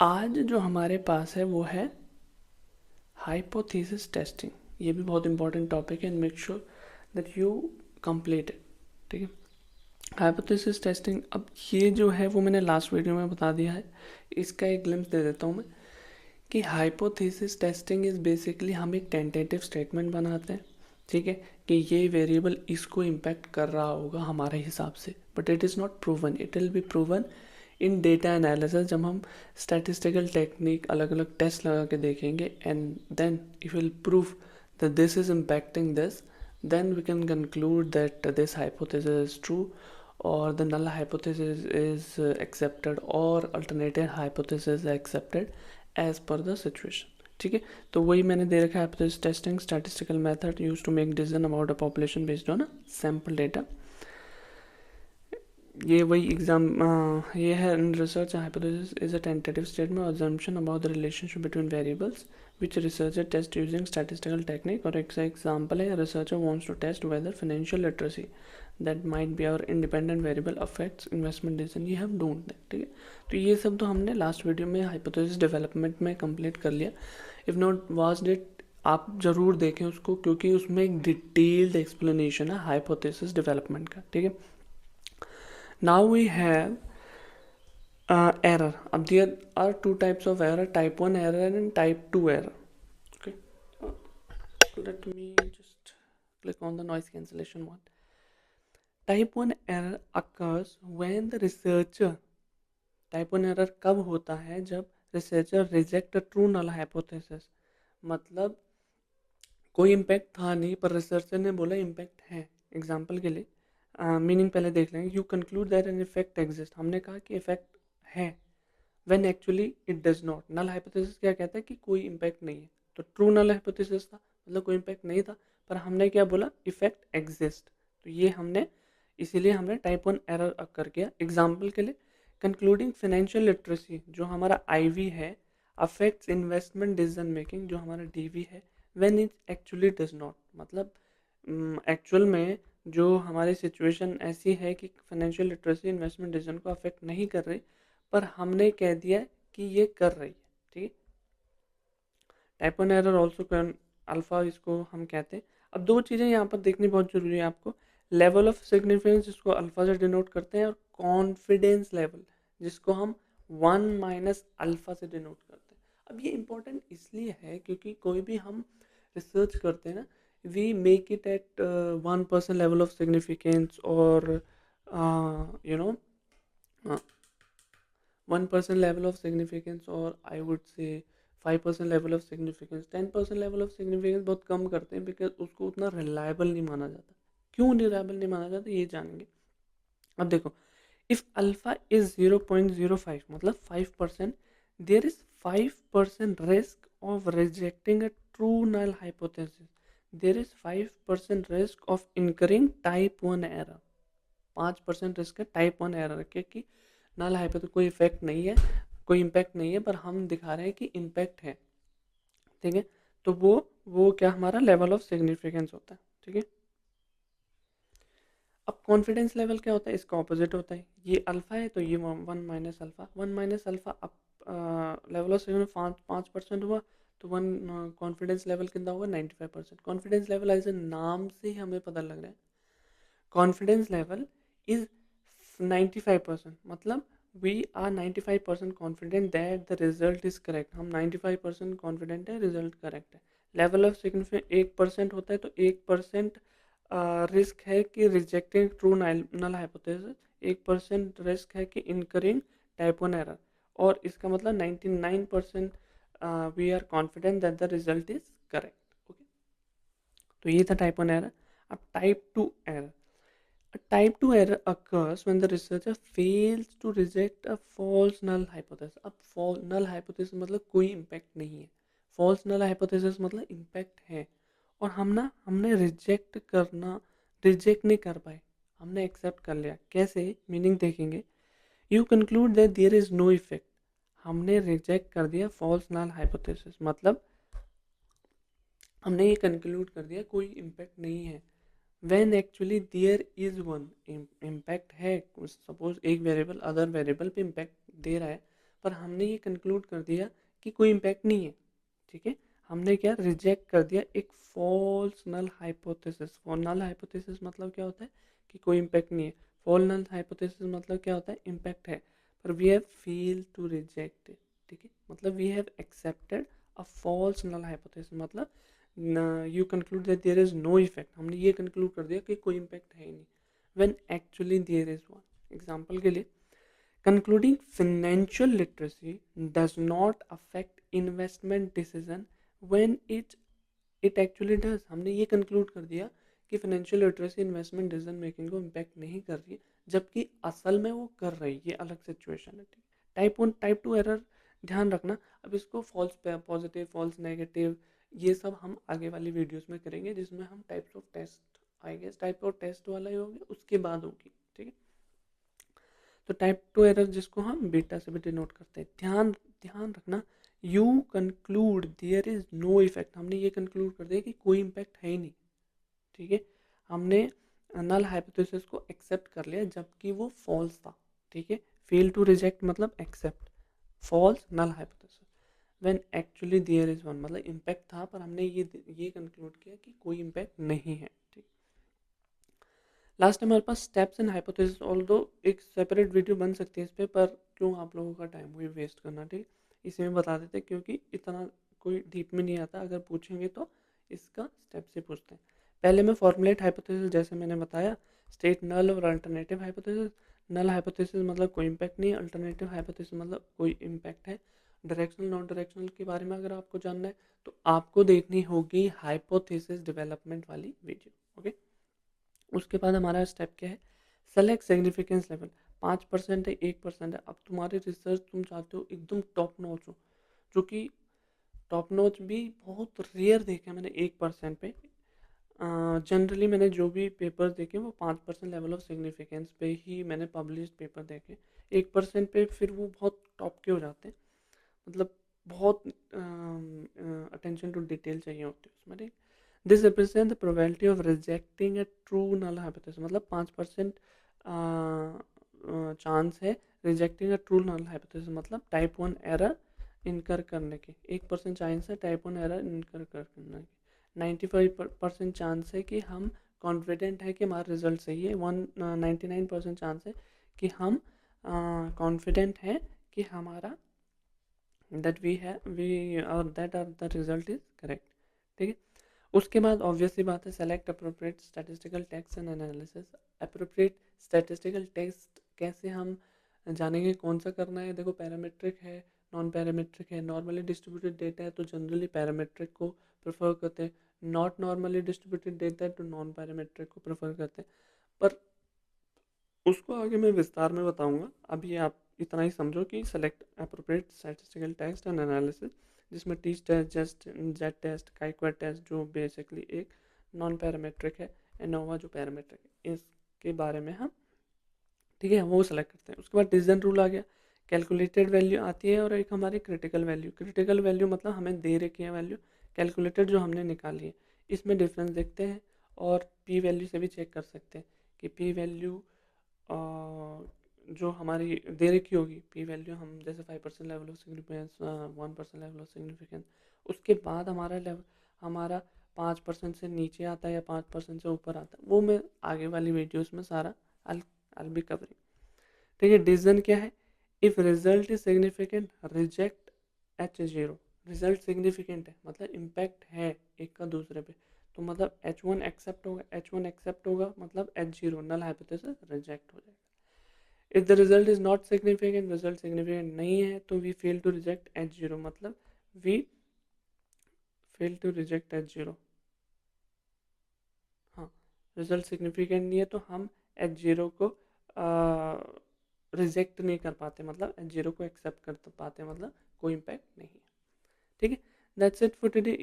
आज जो हमारे पास है वो है हाइपोथेसिस टेस्टिंग। ये भी बहुत इंपॉर्टेंट टॉपिक है and make sure that you complete it. ठीक है, हाइपोथेसिस टेस्टिंग, अब ये जो है वो मैंने लास्ट वीडियो में बता दिया है, इसका एक ग्लिम्स दे देता हूँ मैं कि हाइपोथेसिस टेस्टिंग इज़ बेसिकली हम एक टेंटेटिव स्टेटमेंट बनाते हैं, ठीक है, कि ये वेरिएबल इसको इम्पैक्ट कर रहा होगा हमारे हिसाब से, but it is not proven. It will be proven in data analysis, जब हम स्टैटिस्टिकल टेक्निक अलग अलग टेस्ट लगा के देखेंगे and then if will prove that this is impacting this, then we can conclude that this hypothesis is true or the null hypothesis is accepted or alternative hypothesis is accepted as per the situation। ठीक है, तो वही मैंने दे रखा है hypothesis testing statistical method used to make decision about a population based on a sample data। ये वही exam ये है in research hypothesis is a tentative statement और assumption about the relationship between variables which researcher test using statistical technique। और एक example है researcher wants to test whether financial literacy that might be our independent variable affects investment decision। ये हम ढूंढते हैं। ठीक है, तो ये सब तो हमने लास्ट वीडियो में हाइपोथेसिस डेवलपमेंट में कंप्लीट कर लिया। इफ नॉट वाज इट, आप ज़रूर देखें उसको, क्योंकि उसमें एक डिटेल्ड एक्सप्लेनेशन है हाइपोथेसिस डेवलपमेंट का। ठीक है, now we have error। अब there are two types of error, type 1 error and type 2 error। Okay, let me just click on the noise cancellation one। type 1 error occurs when the researcher, type 1 error कब होता है, जब researcher reject a true null hypothesis। मतलब कोई impact था नहीं पर researcher ने बोला इम्पैक्ट है। एग्जाम्पल के लिए मीनिंग पहले देख लेंगे। You conclude that an effect exist, हमने कहा कि इफेक्ट है, when actually it does not. Null hypothesis क्या कहता है कि कोई इम्पैक्ट नहीं है, तो ट्रू नल हाइपोथेसिस था, मतलब कोई इम्पैक्ट नहीं था, पर हमने क्या बोला, इफेक्ट एग्जिस्ट। तो ये हमने, इसीलिए हमने टाइप 1 एरर अकर किया। एग्जाम्पल के लिए, कंक्लूडिंग फाइनेंशियल लिटरेसी जो हमारा आईवी है अफेक्ट्स इन्वेस्टमेंट डिसीजन मेकिंग जो हमारा डीवी है, when it actually does not. मतलब एक्चुअल में जो हमारी सिचुएशन ऐसी है कि फाइनेंशियल लिटरेसी इन्वेस्टमेंट डिसीजन को अफेक्ट नहीं कर रही, पर हमने कह दिया कि ये कर रही है। ठीक है, टाइप 1 एरर ऑल्सो अल्फा इसको हम कहते हैं। अब दो चीज़ें यहाँ पर देखनी बहुत ज़रूरी है आपको, लेवल ऑफ सिग्निफिकेंस जिसको अल्फा से डिनोट करते हैं, और कॉन्फिडेंस लेवल जिसको हम 1 माइनस अल्फा से डिनोट करते हैं। अब ये इंपॉर्टेंट इसलिए है क्योंकि कोई भी हम रिसर्च करते हैं ना, we make it at 1% level of significance और you know 1% level of significance, और I would say 5% level of significance, 10% level of significance बहुत कम करते हैं, बिकॉज उसको उतना रिलायबल नहीं माना जाता। क्यों रिलायबल नहीं माना जाता ये जानेंगे। अब देखो, इफ अल्फा इज 0.05 मतलब 5%, there is 5% risk of rejecting a true null hypothesis, there is 5% risk of incurring type 1 error. 5% risk है टाइप 1 एरर के कि नल हाइपोथेसिस कोई इफेक्ट नहीं है, कोई इम्पैक्ट नहीं है, पर हम दिखा रहे हैं कि इम्पैक्ट है। ठीक है, तो वो क्या हमारा लेवल ऑफ सिग्निफिकेंस होता है। ठीक है, अब कॉन्फिडेंस लेवल क्या होता है, इसका ऑपोजिट होता है। ये अल्फा है तो ये 1 माइनस अल्फा। अब लेवल ऑफ सिग्निफिकेंस 5% हुआ, तो वन कॉन्फिडेंस लेवल कितना होगा, 95%। कॉन्फिडेंस लेवल एज ए नाम से ही हमें पता लग रहा है, कॉन्फिडेंस लेवल इज 95%, मतलब we are 95% confident that the result is correct. हम 95% कॉन्फिडेंट है रिजल्ट करेक्ट है। लेवल ऑफ सिग्निफिकेंस 1% होता है, तो 1% रिस्क है कि rejecting true null hypothesis, 1% risk है कि इनकरिंग टाइप 1 एरर, और इसका मतलब 99% we are confident that the result is correct. Okay, तो ये था टाइप 1 एरर। अब type 2 error, a type 2 error occurs when the researcher fails to reject a false null hypothesis। अब false null hypothesis मतलब कोई इम्पैक्ट नहीं है, false null hypothesis मतलब इम्पैक्ट है, और हमने रिजेक्ट नहीं कर पाए, हमने एक्सेप्ट कर लिया। कैसे, मीनिंग देखेंगे। You conclude that there is no effect, हमने रिजेक्ट कर दिया false null hypothesis, मतलब हमने ये कंक्लूड कर दिया कोई इम्पैक्ट नहीं है, when actually there is one impact है। सपोज एक वेरिएबल अदर वेरिएबल पे इम्पैक्ट दे रहा है, पर हमने ये कंक्लूड कर दिया कि कोई इम्पैक्ट नहीं है, ठीक है। हमने क्या रिजेक्ट कर दिया एक false null hypothesis. Null hypothesis मतलब क्या होता है कि कोई इम्पैक्ट नहीं है, फॉल्स नल हाइपोथेसिस मतलब क्या होता है इम्पैक्ट है, पर we have fail to reject it, ठीक है। मतलब we have accepted a false null hypothesis, मतलब you conclude that there is no effect, हमने ये कंक्लूड कर दिया कि कोई इम्पैक्ट है ही नहीं, when actually there is one. Example के लिए, concluding financial literacy does not affect investment decision when it actually does। हमने ये कंक्लूड कर दिया कि financial literacy investment decision making को इम्पैक्ट नहीं कर रही है, जबकि असल में वो कर रही है, ये अलग सिचुएशन है, ठीक। टाइप 1 टाइप 2 एरर ध्यान रखना। अब इसको फॉल्स पॉजिटिव फॉल्स नेगेटिव ये सब हम आगे वाली वीडियोस में करेंगे, जिसमें हम टाइप्स ऑफ टेस्ट आएंगे, टाइप ऑफ टेस्ट वाला ही होगा उसके बाद होगी, ठीक है। तो टाइप 2 एरर जिसको हम बीटा से भी डिनोट करते हैं, ध्यान ध्यान रखना। You conclude there is no effect, हमने ये कंक्लूड कर दिया कि कोई इम्पैक्ट है ही नहीं, ठीक है। हमने नल हाइपोथेसिस को एक्सेप्ट कर लिया जबकि वो फॉल्स था, ठीक है। फेल टू रिजेक्ट मतलब accept false null hypothesis when actually there is one, मतलब इम्पैक्ट था पर हमने ये कंक्लूड किया कि कोई इम्पैक्ट नहीं है, ठीक। लास्ट टाइम हमारे पास स्टेप्स एंड हाइपोथेसिस, ऑल्दो एक सेपरेट वीडियो बन सकती है इस पर, क्यों आप लोगों का टाइम हुई वेस्ट करना, ठीक। इसी में बता देते क्योंकि इतना कोई डीप में नहीं आता, अगर पूछेंगे तो इसका स्टेप से पूछते हैं। पहले में फॉर्मुलेट हाइपोथेसिस, जैसे मैंने बताया, स्टेट नल और अल्टरनेटिव हाइपोथेसिस। नल हाइपोथेसिस मतलब कोई इम्पैक्ट नहीं है, अल्टरनेटिव हाइपोथेसिस मतलब कोई इम्पैक्ट है। डायरेक्शनल नॉन डायरेक्शनल के बारे में अगर आपको जानना है तो आपको देखनी होगी हाइपोथेसिस डेवलपमेंट वाली वीडियो, ओके। उसके बाद हमारा स्टेप क्या है, सेलेक्ट सिग्निफिकेंस लेवल। 5% है, 1% है। अब तुम्हारे रिसर्च तुम चाहते हो एकदम टॉप नॉच हो, जो कि टॉप नॉच भी बहुत रेयर देखे मैंने 1% पे। जनरली मैंने जो भी पेपर देखे वो 5% लेवल ऑफ सिग्निफिकेंस पे ही मैंने पब्लिश पेपर देखे। 1% पे फिर वो बहुत टॉप के हो जाते हैं, मतलब बहुत अटेंशन टू डिटेल चाहिए होती है उसमें, ठीक। This represent the probability of rejecting a true null hypothesis, मतलब 5% चांस है rejecting a true null hypothesis, मतलब टाइप 1 एरर इनकर करने की। 1% चांस है टाइप 1 एरर इनकर करने की। 95% चांस है कि हम कॉन्फिडेंट है कि हमारा रिजल्ट सही है। 99% चांस है कि हम कॉन्फिडेंट है कि हमारा that the result is correct, ठीक है। उसके बाद ऑब्वियस सी बात है, select appropriate statistical text and analysis. Appropriate statistical text कैसे हम जानेंगे कौन सा करना है, देखो पैरामीट्रिक है, नॉन पैरामीट्रिक है। नॉर्मली डिस्ट्रीब्यूटेड डेटा है तो जनरली पैरामीट्रिक को प्रेफर करते हैं, नॉट नॉर्मली डिस्ट्रीब्यूटेड डेटा है तो नॉन पैरामीट्रिक को प्रेफर करते हैं, पर उसको आगे मैं विस्तार में बताऊंगा। अभी आप इतना ही समझो कि select appropriate statistical test and analysis, जिसमें T test, just Z test, काइक्वाड टेस्ट जो बेसिकली एक नॉन पैरामेट्रिक है, एनोवा जो पैरामेट्रिक है, इसके बारे में हम, ठीक है, वो सेलेक्ट करते हैं। उसके बाद डिसीजन रूल आ गया, कैलकुलेटेड वैल्यू आती है और एक हमारी क्रिटिकल वैल्यू। क्रिटिकल वैल्यू मतलब हमें दे रखी है वैल्यू, कैलकुलेटेड जो हमने निकाली है। इसमें डिफरेंस देखते हैं और पी वैल्यू से भी चेक कर सकते हैं कि पी वैल्यू जो हमारी दे रखी होगी, पी वैल्यू हम जैसे 5% level of significance, 1% level of significance, उसके बाद हमारा लेवल हमारा 5% से नीचे आता है या 5% से ऊपर आता है, वो मैं आगे वाली वीडियोस में सारा I'll be covering, ठीक है। डिसीजन क्या है, if result is significant reject H0। Result significant है मतलब इम्पैक्ट है एक का दूसरे पे, तो मतलब H1 एक्सेप्ट होगा, H1 एक्सेप्ट होगा मतलब H0 नल हाइपोथेसिस रिजेक्ट हो जाएगा। If the result is not significant, result significant नहीं है तो we fail to reject H0, मतलब we fail to reject H0। हाँ, रिजल्ट सिग्निफिकेंट नहीं है तो हम H0 को रिजेक्ट नहीं कर पाते, मतलब H0 को एक्सेप्ट कर पाते, मतलब कोई इम्पैक्ट नहीं है, ठीक है। That's it for today.